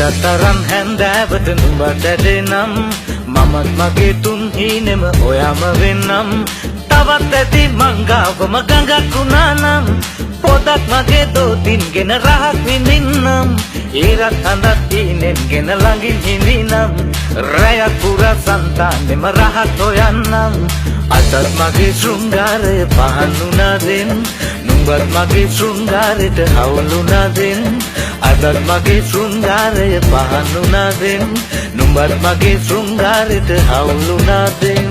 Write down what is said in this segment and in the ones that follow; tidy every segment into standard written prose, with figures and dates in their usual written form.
තරම් හැන්දෑවට නුඹට දෙනම් මමත් මගේ තුන් හීනෙම ඔයාම වෙන්නම් තවත් ඇති මංගාවම ගඟක් වුණානම් පොදක් මගේ දෝතින්ගෙන රහක් විඳින්නම් ඒරත් හඳත් හීනෙන්ගෙන ළඟින් හිඳිනම් රැයක් පුරා සන්තානෙම රහක් හොයන්නම් අදත් මගේ ශෘංගාරය පහන් වුණාදෙන් නුඹත් මගේ ශෘංගාරයට හවුල් වුණාදෙන් අදත් මගේ ශෘංගාරය පහන් වුණාදෙන් නුඹත් මගේ ශෘංගාරයට හවුල් වුණාදෙන්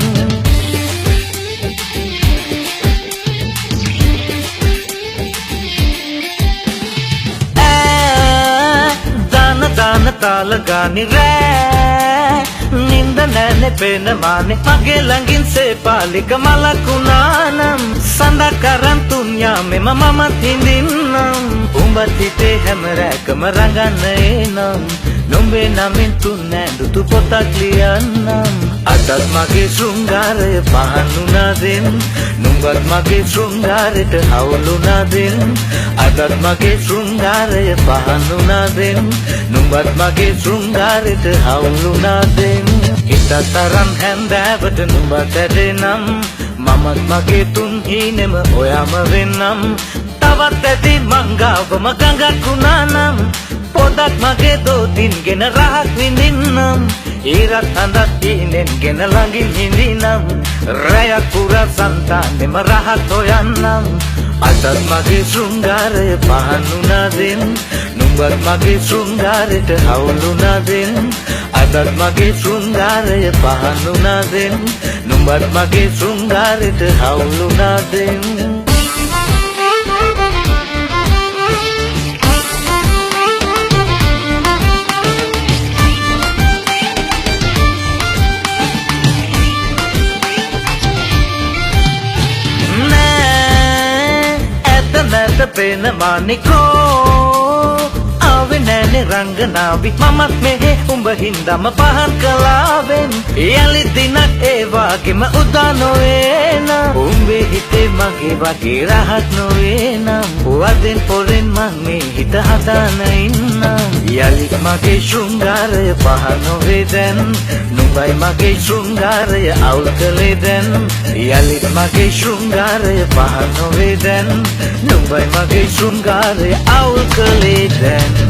දාන තාල ගානි රෑ නින්ද නැනේ පේන මානේ මගේ ළඟින් සේපාලික මලකුණානම් සඳක් කරන් තුන් යාමෙම මමත් හිඳින්නම් උඹත් හිතේ හැම රැකම රඟන්න එනම් නුඹේ නමින් තුන් නැඳුතු පොතක් ලියන්නම් අදත් මගේ ශෘංගාරය පහන් වුණාදෙන් නුඹත් මගේ ශෘංගාරයට හවුල් වුණාදෙන් අදත් මගේ ශෘංගාරය පහන් වුණාදෙන් නුඹත් මගේ ශෘංගාරයට හවුල් වුණාදෙන් හිත තරම් හැන්දෑවට නුඹට දෙනම් මමත් මගේ තුන් හීනෙම ඔයාම වෙන්නම් තවත් ඇති මංගාවම ගඟක් වුණානම් පොදක් මගේ දෝතින්ගෙන රහක් විඳින්නම් ඒරත් හඳත් හීනෙන්ගෙන ළඟින් හිඳිනම් රැයක් පුරා සන්තානෙම රහක් හොයන්නම් අදත් මගේ ශෘංගාරය පහන් වුණාදෙන් නුඹත් මගේ ශෘංගාරයට හවුල් වුණාදෙන් අදත් මගේ ශෘංගාරය පහන් වුණාදෙන් නුඹත් මගේ ශෘංගාරයට හවුල් වුණාදෙන් නැත පේන මානිකෝ ආවේ නැනේ රංගනාවි මමත් මෙහෙ උඹ හින්දම පහන් කලාවෙන් යලි දිනක් ඒ වගේම උදා නොවේනම් උඹේ හිතේ මගේ වගේ රහක් නොවේනම් වදෙන් පොරෙන් මං මේ හිත හදාන ඉන්නම් යලි මගේ ශෘංගාරය පහන් නොවේ දැන් නුඹයි මගේ ශෘංගාරය අවුල් කළේ දැන් යලි මගේ ශෘංගාරය පහන් නොවේ දැන් නුඹයි මගේ ශෘංගාරය අවුල් කළේ දැන්